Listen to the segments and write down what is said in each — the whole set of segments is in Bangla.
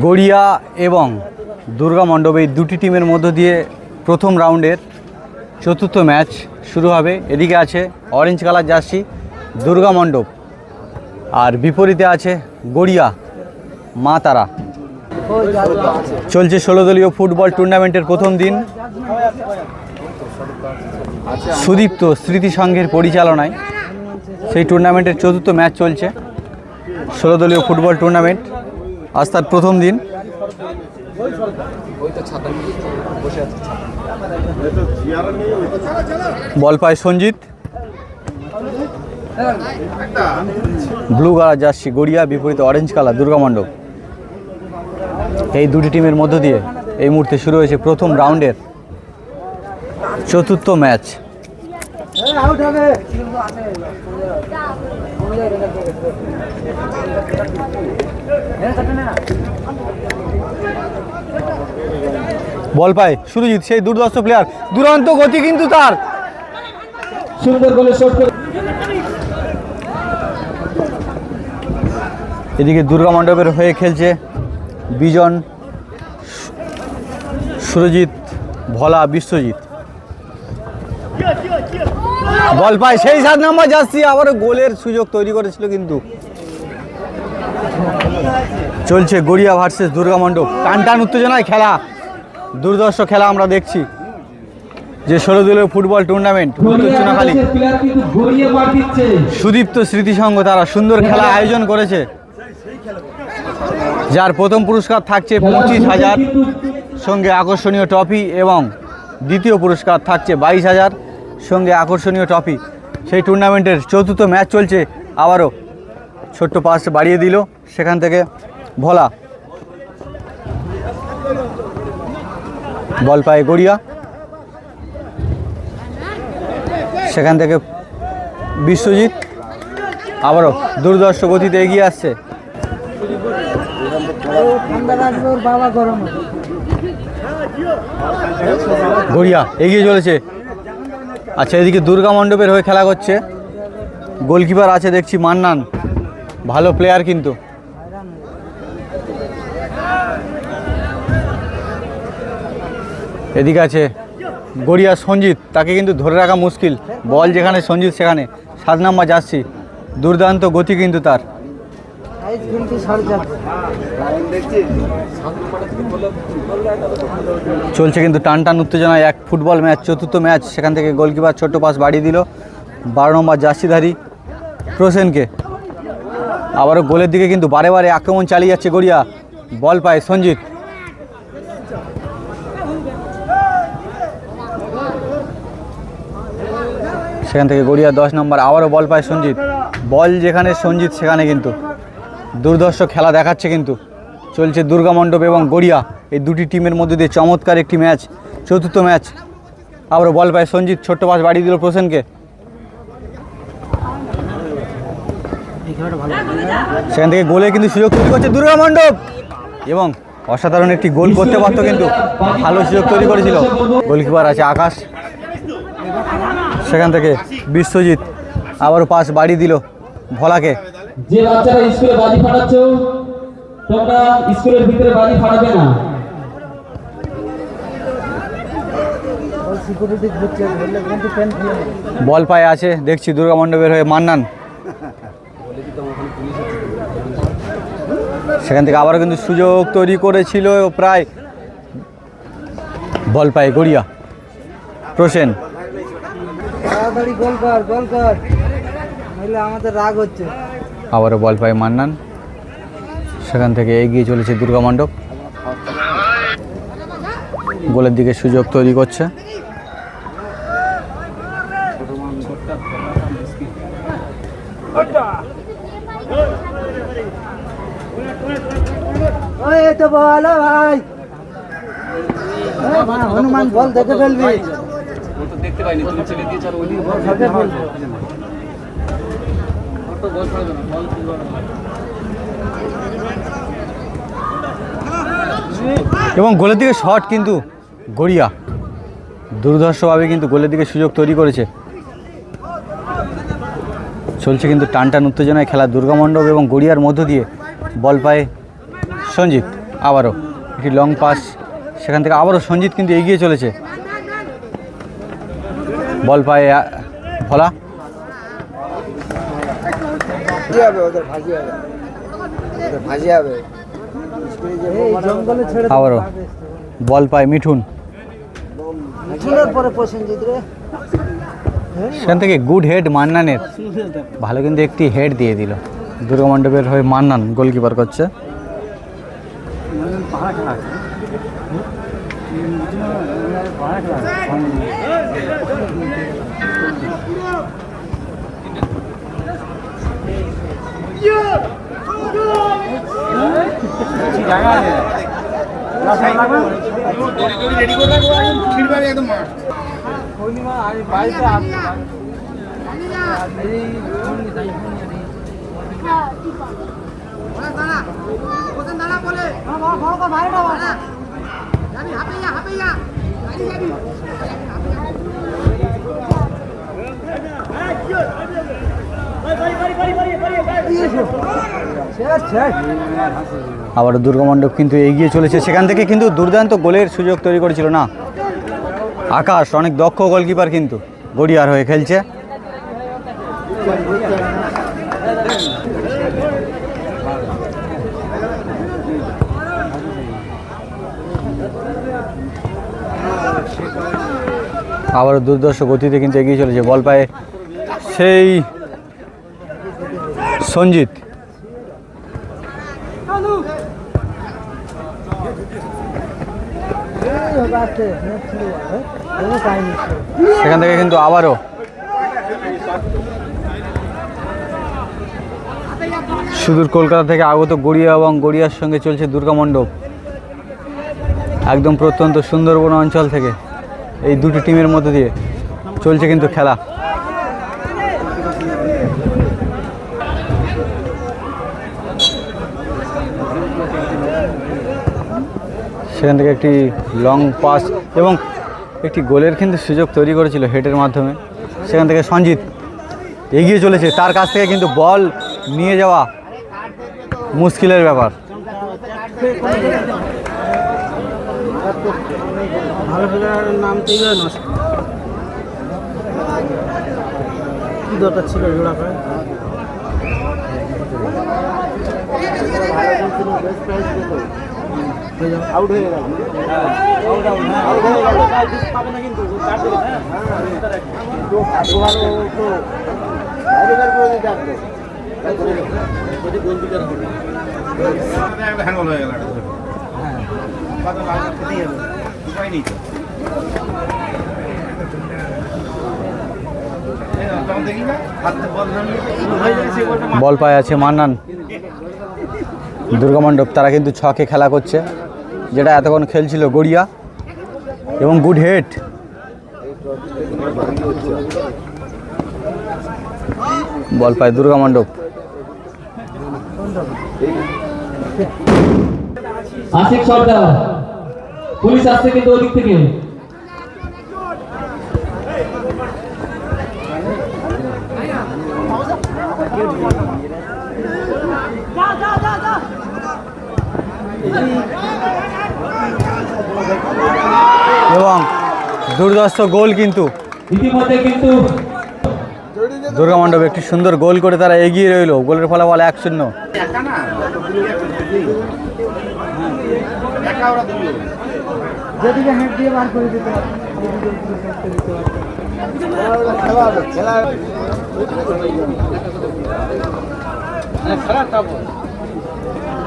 গড়িয়া এবং দুর্গা মণ্ডপ এই দুটি টিমের মধ্য দিয়ে প্রথম রাউন্ডের চতুর্থ ম্যাচ শুরু হবে। এদিকে আছে অরেঞ্জ কালার জার্সি দুর্গা মণ্ডপ, আর বিপরীতে আছে গড়িয়া মা তারা। চলছে 16 দলীয় ফুটবল টুর্নামেন্টের প্রথম দিন। সুদীপ্ত স্মৃতি সংঘের পরিচালনায় সেই টুর্নামেন্টের চতুর্থ ম্যাচ চলছে। 16 দলীয় ফুটবল টুর্নামেন্ট আজ তার প্রথম দিন। বল পায় Sanjit, blue colour jersey Garia, বিপরীতে অরেঞ্জ কালার দুর্গা মণ্ডপ। এই দুটি টিমের মধ্য দিয়ে এই মুহূর্তে শুরু হয়েছে প্রথম রাউন্ডের চতুর্থ ম্যাচ। বল পায় সুরজিৎ, সেই দুর্ধর্ষ প্লেয়ার, দুরন্ত গতি কিন্তু তার। এদিকে দুর্গা মণ্ডপের হয়ে খেলছে বিজন, সুরজিৎ, ভোলা, বিশ্বজিৎ। বল পায় সেই 7 নম্বর জার্সি, আবারও গোলের সুযোগ তৈরি করেছিল কিন্তু। চলছে গড়িয়া ভার্সেস দুর্গা মণ্ডপ, টান টান উত্তেজনায় খেলা, দুর্ধর্ষ খেলা আমরা দেখছি। যে 16 দলীয় ফুটবল টুর্নামেন্ট উত্তরচুনাখালী সুদীপ্ত স্মৃতি সংঘ তারা সুন্দর খেলা আয়োজন করেছে, যার প্রথম পুরস্কার থাকছে 25,000 সঙ্গে আকর্ষণীয় ট্রফি এবং দ্বিতীয় পুরস্কার থাকছে 22,000 সঙ্গে আকর্ষণীয় ট্রফি। সেই টুর্নামেন্টের চতুর্থ ম্যাচ চলছে। আবারও ছোট্ট পাস বাড়িয়ে দিল সেখান থেকে ভোলা। বল পায় গড়িয়া, সেখান থেকে বিশ্বজিৎ আবারও দুর্ধর্ষ গতিতে এগিয়ে আসছে। গড়িয়া এগিয়ে চলেছে। আচ্ছা, এদিকে দুর্গা মণ্ডপের হয়ে খেলা করছে, গোলকিপার আছে দেখছি মান্নান, ভালো প্লেয়ার কিন্তু। এদিকে আছে গড়িয়া সঞ্জিত, তাকে কিন্তু ধরে রাখা মুশকিল। বল যেখানে সঞ্জিত সেখানে, 7 নম্বর জার্সি, দুর্দান্ত গতি কিন্তু তার। চলছে কিন্তু টান টান উত্তেজনায় এক ফুটবল ম্যাচ, চতুর্থ ম্যাচ। সেখান থেকে গোলকিপার ছোট্ট পাস বাড়িয়ে দিল 12 নম্বর জার্সিধারী প্রসেনকে। আবারও গোলের দিকে কিন্তু বারে বারে আক্রমণ চালিয়ে যাচ্ছে গড়িয়া। বল পায় সঞ্জিত, সেখান থেকে গড়িয়া 10 নম্বর, আবারও বল পায় সঞ্জিত। বল যেখানে সঞ্জিত সেখানে কিন্তু দুর্ধর্ষ খেলা দেখাচ্ছে কিন্তু। চলছে দুর্গা মণ্ডপ এবং গড়িয়া এই দুটি টিমের মধ্যে দিয়ে চমৎকার একটি ম্যাচ, চতুর্থ ম্যাচ। আবারও বল পায় সঞ্জিত, ছোট্ট পাস বাড়িয়ে দিল প্রসেনকে। সেখান থেকে গোলে কিন্তু সুযোগ তৈরি করছে দুর্গা মণ্ডপ এবং অসাধারণ একটি গোল করতে পারতো কিন্তু ভালো সুযোগ তৈরি করেছিল। গোলকিপার আছে আকাশ, সেখান থেকে বিশ্বজিৎ আবারও পাস বাড়িয়ে দিল ভোলাকে। যে বাচ্চারা স্কুলে বাজি ফাটাচ্ছো, তোমরা স্কুলের ভিতরে বাজি ফাটাবে না। বল পায়ে আছে দেখছি দুর্গা মণ্ডপের হয়ে মান্নান, সেখান থেকে আবারও কিন্তু সুযোগ তৈরি করেছিল প্রায়। বল পায় গড়িয়া প্রসেন, আমাদের রাগ হচ্ছে। আবারও বল পায় মান্নান, সেখান থেকে এগিয়ে চলেছে দুর্গা মণ্ডপ, গোলের দিকে সুযোগ তৈরি করছে। হনুমান বল দেখে ফেলবি। দেখতে পাইনি, তুমি ছেলে দিয়েছো আর ওইদিকে বল ফেলবে না। এবং গোলের দিকে শট কিন্তু গড়িয়া দুর্ধর্ষভাবে কিন্তু গোলের দিকে সুযোগ তৈরি করেছে। চলছে কিন্তু টান টান উত্তেজনায় খেলা দুর্গা মণ্ডপ এবং গড়িয়ার মধ্য দিয়ে। বল পায় সঞ্জিত, আবারও একটি লং পাস, সেখান থেকে আবারও সঞ্জিত কিন্তু এগিয়ে চলেছে। বল পায়ে ভোলা, আবারও বল পায় মিঠুন, পরে প্রসেনজিৎ রে সেখান থেকে গুড হেড মান্নানের, ভালো কিন্তু একটি হেড দিয়ে দিল। দুর্গা মণ্ডপের হয়ে মান্নান গোলকিপার করছে। আবার দুর্গা মণ্ডপ কিন্তু এগিয়ে চলেছে, সেখান থেকে কিন্তু দুর্দান্ত গোলের সুযোগ তৈরি করেছিল না আকাশ, অনেক দক্ষ গোলকিপার কিন্তু গড়িয়ার হয়ে খেলছে। আবারও দুর্দর্শ গতিতে কিন্তু এগিয়ে চলেছে, বল পায়ে সেই সঞ্জিত, সেখান থেকে কিন্তু আবারও সুদূর কলকাতা থেকে আগত গড়িয়া এবং গড়িয়ার সঙ্গে চলছে দুর্গা মণ্ডপ, একদম প্রত্যন্ত সুন্দরবন অঞ্চল থেকে এই দুটি টিমের মধ্যে দিয়ে চলছে কিন্তু খেলা। সেখান থেকে একটি লং পাস এবং একটি গোলের কিন্তু সুযোগ তৈরি করেছিল হেডের মাধ্যমে, সেখান থেকে সঞ্জিত এগিয়ে চলেছে, তার কাছ থেকে কিন্তু বল নিয়ে যাওয়া মুশকিলের ব্যাপার। ভালো প্লেয়ারের নাম তো নষ্ট কি দরকার ছিল জোড়া করে আউট হয়ে গেল, বল পায়ে আছে মান্নান, দুর্গা মণ্ডপ তারা কিন্তু ছকে খেলা করছে, যেটা এতক্ষণ খেলছিল গড়িয়া, এবং গুড হেড। বল পায় দুর্গা মণ্ডপ, আশিক সর্দার, পুলিশ আসছে কিন্তু ওদিক থেকে। এবং দুর্ধর্ষ গোল কিন্তু ইতিমধ্যে কিন্তু দুর্গা মণ্ডপ একটি সুন্দর গোল করে তারা এগিয়ে রইল, গোলের ফলাফল 1-0। যেদিকে হেড দিয়ে বার করে দিতে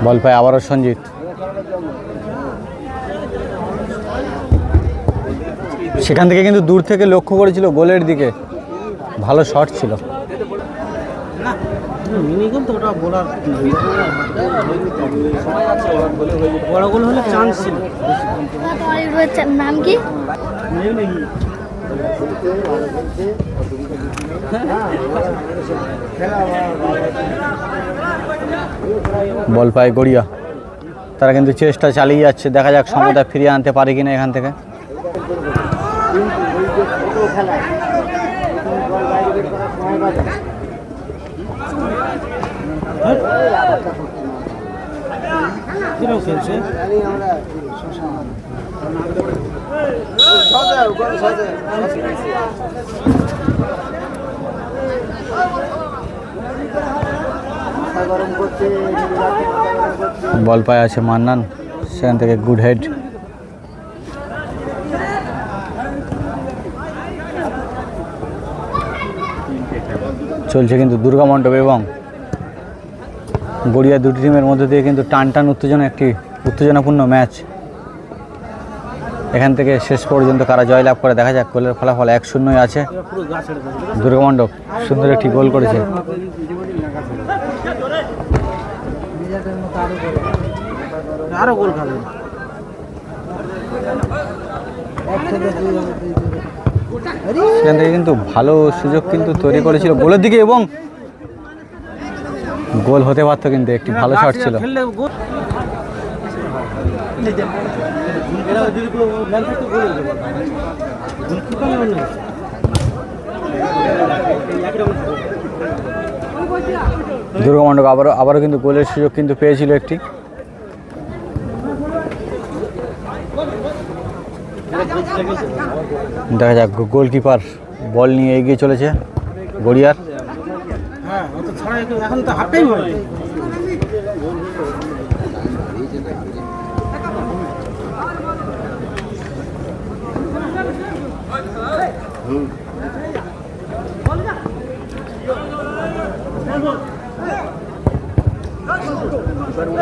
বল পায় আবারও সঞ্জিত, সেখান থেকে কিন্তু দূর থেকে লক্ষ্য করেছিল গোলের দিকে, ভালো শট ছিল। মিনিমাম তো ওটা বলার বড় গোল হলে চান্স ছিল। নাম কি? বল পায় গড়িয়া, তারা কিন্তু চেষ্টা চালিয়ে যাচ্ছে, দেখা যাক সমতা ফিরিয়ে আনতে পারে কিনা এখান থেকে। কিরকম খেলছে বল পায়ে আছে মান্নান, সেখান থেকে গুড হেড। চলছে কিন্তু দুর্গা মণ্ডপ এবং গড়িয়া দুটি টিমের মধ্যে দিয়ে কিন্তু টান টান উত্তেজনাপূর্ণ ম্যাচ। এখান থেকে শেষ পর্যন্ত কারা জয়লাভ করে দেখা যাক। গোলের ফলাফল 1-0 আছে। পুরো গা ছেড়ে দেবে দুর্গা মণ্ডপ সুন্দর একটি গোল করেছে। আরো গোল খাবে সেখান থেকে কিন্তু ভালো সুযোগ কিন্তু তৈরি করেছিল গোলের দিকে এবং গোল হতে পারতো, কিন্তু একটি ভালো শট ছিল। খেললে গোল এরা যদি ম্যান থাকতো গোল হয়ে যাবে গোলকিপার না দুর্গা মণ্ডপ আবারও কিন্তু গোলের সুযোগ কিন্তু পেয়েছিল একটি। দেখা যাক গোলকিপার বল নিয়ে এগিয়ে চলেছে গড়িয়ার। হ্যাঁ ও তো ছাড়া এখন তো হাফ টাইম হয়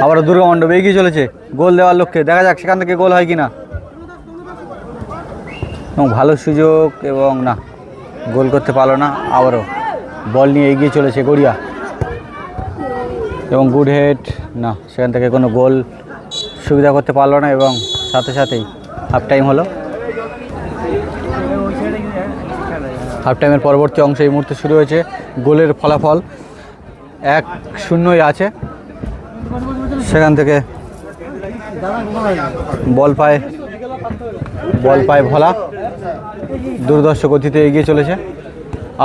আবারও দুর্গা মণ্ডপ এগিয়ে চলেছে গোল দেওয়ার লক্ষ্যে। দেখা যাক সেখান থেকে গোল হয় কিনা। এবং ভালো সুযোগ এবং না, গোল করতে পারলো না। আবারও বল নিয়ে এগিয়ে চলেছে গড়িয়া এবং গুড হেড, না সেখান থেকে কোনো গোল সুবিধা করতে পারলো না এবং সাথে সাথেই হাফ টাইম হলো। হাফ টাইমের পরবর্তী অংশ এই মুহূর্তে শুরু হয়েছে। গোলের ফলাফল 1-0 আছে। সেখান থেকে বল পায় ভোলা, দুর্ধর্ষ গতিতে এগিয়ে চলেছে।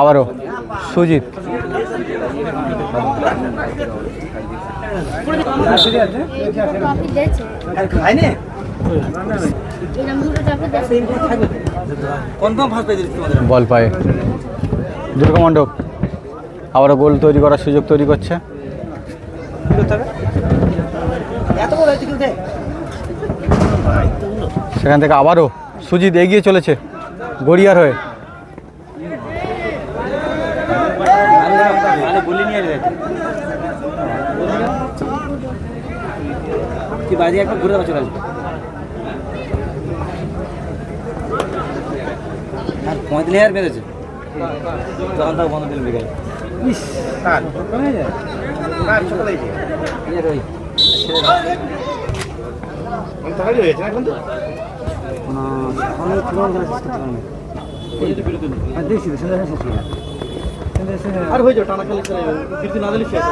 আবারও সুজিত, ট্রফি দিয়েছে এরকম দুটো ট্রফি দিয়েছে বল পায় দুর্গা মণ্ডপ। আবারও গোল তৈরি করার সুযোগ তৈরি করছে। সেখান থেকে আবারও সুজিত এগিয়ে চলেছে গড়িয়ার হয়ে। কি বাজে একটা ঘুরে চলে আসবে আর 35,000 বেড়েছে তখন তাও বন্ধ দিল বিকেল আর হয়ে যাও টানা খেলে কিন্তু না দিলে শেষ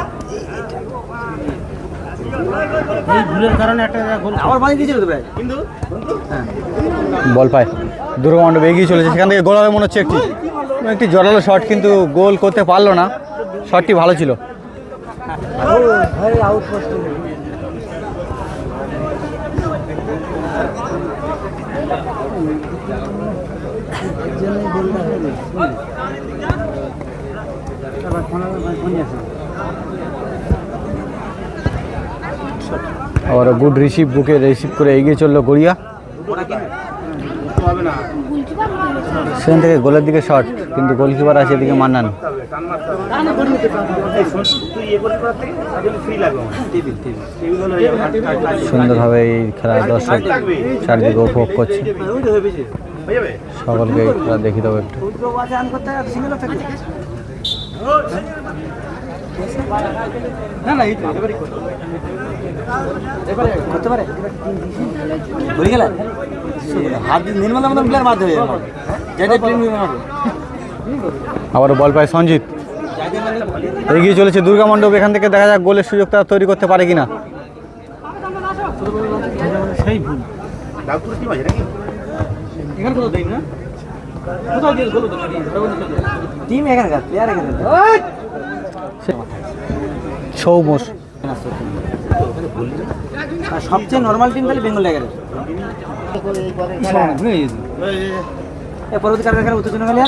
এই ভুলের কারণে একটা গোল আবার বানিয়ে দিয়েছিল তো ভাই কিন্তু বল পায় দুর্গা মণ্ডপ এগিয়ে চলেছে। সেখান থেকে গোল হবে মনে হচ্ছে একটি জোরালো শট, কিন্তু গোল করতে পারলো না। শটটি ভালো ছিল। আউট পোস্ট আবার গুড রিসিভ করে এগিয়ে চললো গড়িয়া। সেখান থেকে গোলের দিকে শট, কিন্তু গোলকিপার আছে এদিকে মান্নান। সুন্দরভাবে এই খেলার দর্শক চারিদিকে উপভোগ করছে। সকলকে এই খেলা দেখিয়ে দেবো একটু। করতে পারে হয়ে গেল হাত নির্মল মতন প্লেয়ার মারতে হয়ে আবারও বল পায় সঞ্জিত, এগিয়ে চলেছে দুর্গা মণ্ডপ। এখান থেকে দেখা যাক গোলের সুযোগ তারা তৈরি করতে পারে কিনা। সেই ভুল এখানে কোথাও দেয় না কোথাও দিয়ে গোল টিম এখানকার প্লেয়ার এখানে সৌমস না আর সবচেয়ে নর্মাল টিম তাহলে বেঙ্গল টাইগার পরবর্তীকাল এখানে উত্তেজনা গেলে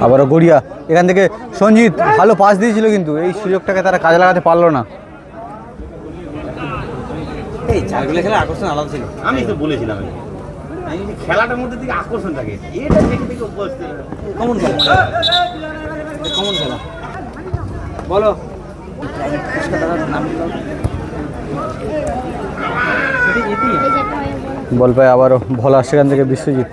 আবারও গড়িয়া, এখান থেকে সঞ্জিত ভালো পাস দিয়েছিল কিন্তু এই সুযোগটাকে তারা কাজে লাগাতে পারলো না। এই চারগুলো খেলে আকর্ষণ আলাদা ছিল। আমি তো বলেছিলাম এই যে খেলাটার মধ্যে থেকে আকর্ষণ থাকে, এটা দেখে দেখে অভ্যস্ত। কমন খেলা, কমন খেলা বলো। বল পায় আবারও ভোলা, সেখান থেকে বিশ্বজিৎ।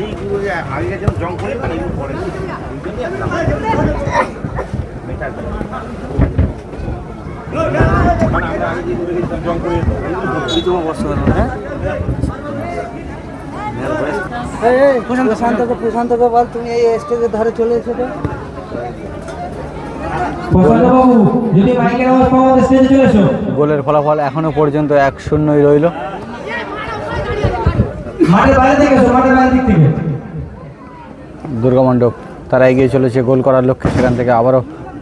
এইগুলো যে আগে যেমন জং করে এইগুলো পরে মানে আমরা আগে যেগুলো গেছিলাম জং করে প্রশান্তকে বল তুমি এই স্টেজের ধারে চলে এসো তো। প্রশান্তবাবু যদি মাইকের আওয়াজ পাওয়া স্টেজে চলে এসো। গোলের ফলাফল এখনো পর্যন্ত 1-0 রইল। মাঠের বাইরে থেকে এসো, মাঠের বাইরে দিক থেকে। দুর্গা মণ্ডপ তারা এগিয়ে চলেছে গোল করার লক্ষ্যে। সেখান থেকে আবারও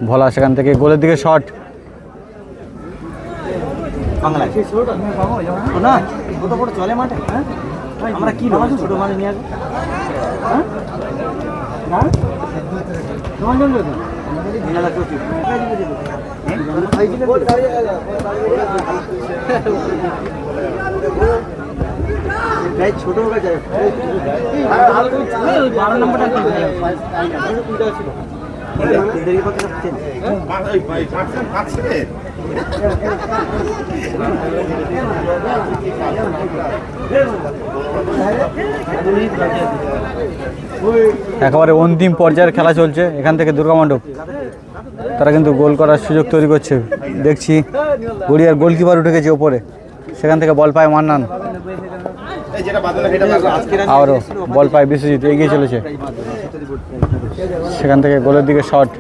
ভোলা, সেখান থেকে গোলের দিকে শট। না কত বড় চলে মাঠে, হ্যাঁ আমরা কি নেবো ছোট মানে নিয়ে আসবো, হ্যাঁ হ্যাঁ তোমার জন্য তো ছোট যায় 12 নম্বরটা একেবারে অন্তিম পর্যায়ের খেলা চলছে। এখান থেকে দুর্গা মণ্ডপ তারা কিন্তু গোল করার সুযোগ তৈরি করছে। দেখছি গড়িয়ার গোলকিপার উঠে গেছে ওপরে, সেখান থেকে বল পায় মান্নান, আবারও বল পায় বিশ্বজিৎ, এগিয়ে চলেছে। সেখান থেকে গোলের দিকে শট।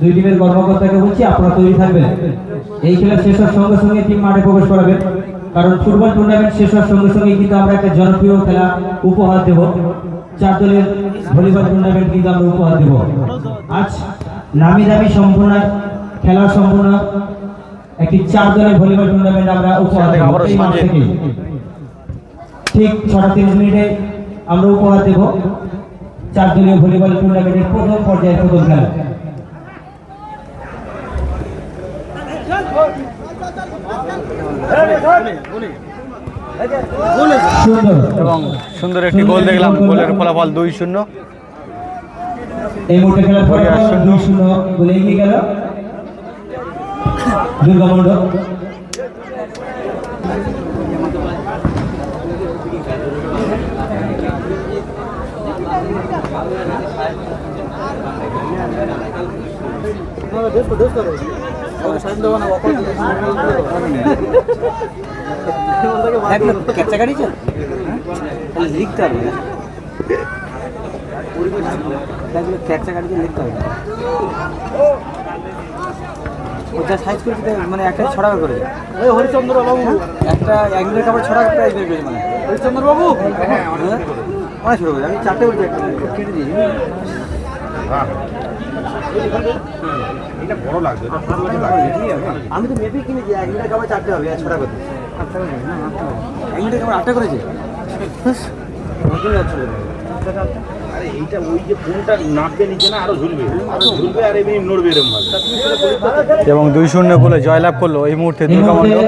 দুই টিমের কর্মকর্তাকে বলছি আপনারা তৈরি থাকবেন। এই খেলা শেষ হওয়ার সঙ্গে সঙ্গে টিম মাঠে প্রবেশ করাবেন, কারণ ফুটবল টুর্নামেন্ট শেষ হওয়ার সঙ্গে সঙ্গে কিন্তু আমরা একটা জনপ্রিয় খেলা উপহার দেব। 4 দলের ভলিবল টুর্নামেন্ট কিন্তু আমরা উপহার দেব। আজ নামি দামি সম্পূর্ণ খেলা সম্পূর্ণ একটি 4 দলের ভলিবল টুর্নামেন্ট আমরা উপহার দেব। এই মাঠ থেকে ঠিক 6:30 আমরা উপহার দেব 4 দলীয় ভলিবল টুর্নামেন্টের প্রথম পর্যায়ের প্রথম খেলা। এবং সুন্দর একটি গোল দেখলাম। গোলের ফলাফল 2-0। এই মুহূর্তে খেলার ফলাফল 2-0 গোলে এগিয়ে গেল দুর্গা মণ্ডপ। ক্যাপচা গাড়িছে তাহলে লিখতে হবে না, ক্যাপচা গাড়িতে লিখতে হবে। ওটা সাইজ করেছে মানে একটা 6 টাকা করে। ওই হরিচন্দ্র বাবু একটা 1 মিটার কাপড় 6 টাকা প্রাইস বের করেছে মানে হরিচন্দ্র বাবু। হ্যাঁ অনেক ছোট করে আমি 4টে করে কেটে দিয়েছি। এটা বড় লাগবে, আমি তো মেপে কিনেছি 1 মিটার কাপড় 4টে হবে 6 টাকা করে। 1 মিটার কাপড় 8টা করেছে। আরে এইটা ওই যে কোনটা নামবে নিচে না আরো ঝুলবে আর এমনি নড়বে এরকম ভাবে। এবং 2-0 গোলে জয়লাভ করলো এই মুহূর্তে দুর্গা মণ্ডপ।